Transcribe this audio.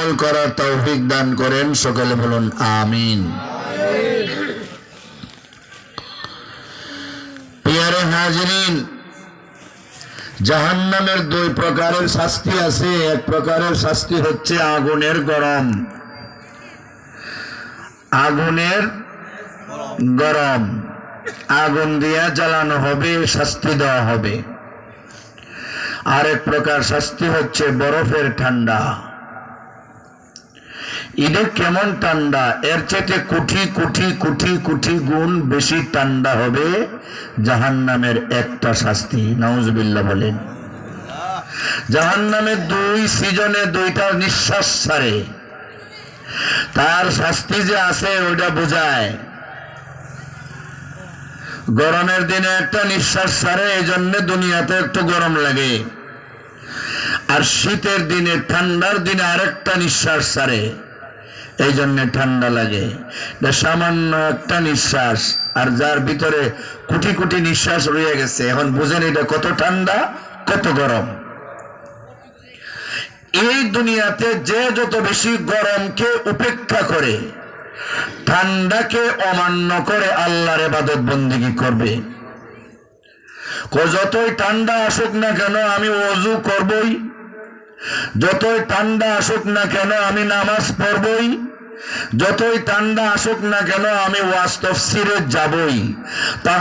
আমল করার তৌফিক দান করেন। সকলে বলুন আমিন। প্রিয় হাজিরিন, জাহান্নামের দুই প্রকারের শাস্তি আছে। এক প্রকারের শাস্তি হচ্ছে আগুনের গরম, আগুনের গরম, আগুন দিয়া জ্বালানো হবে, শাস্তি দেওয়া হবে। আরেক প্রকার শাস্তি হচ্ছে বরফের ঠান্ডা। এটা কেমন ঠান্ডা? এর চাইতে কোটি কোটি কোটি কোটি গুণ বেশি ঠান্ডা হবে জাহান্নামের একটা শাস্তি। নাউজুবিল্লাহ বলেন। জাহান্নামের দুই সিজনে দুইটা নিঃশ্বাস ছাড়ে, তার শাস্তি যে আছে ওইটা বোঝায়। গরমের দিনে একটা নিঃশ্বাস ছাড়ে, এই জন্য দুনিয়াতে একটু গরম লাগে। আর শীতের দিনে, ঠান্ডার দিনে আরেকটা নিঃশ্বাস ছাড়ে, এই জন্য ঠান্ডা লাগে। সামান্য একটা নিঃশ্বাস, আর যার ভিতরে কোটি কোটি নিঃশ্বাস রয়ে গেছে। এখন বুঝেন এটা কত ঠান্ডা, কত গরম। এই দুনিয়াতে যে যত বেশি গরমকে উপেক্ষা করে, ঠান্ডাকে অমান্য করে আল্লাহর ইবাদত বন্দেগী করবে, যতই ঠান্ডা আসুক না কেন আমি ওযু করবই, যতই ঠান্ডা আসুক না কেন আমি নামাজ পড়বই, যতই ঠান্ডা আসুক না কেন আমি ওয়াজ তাফসীরে যাবই।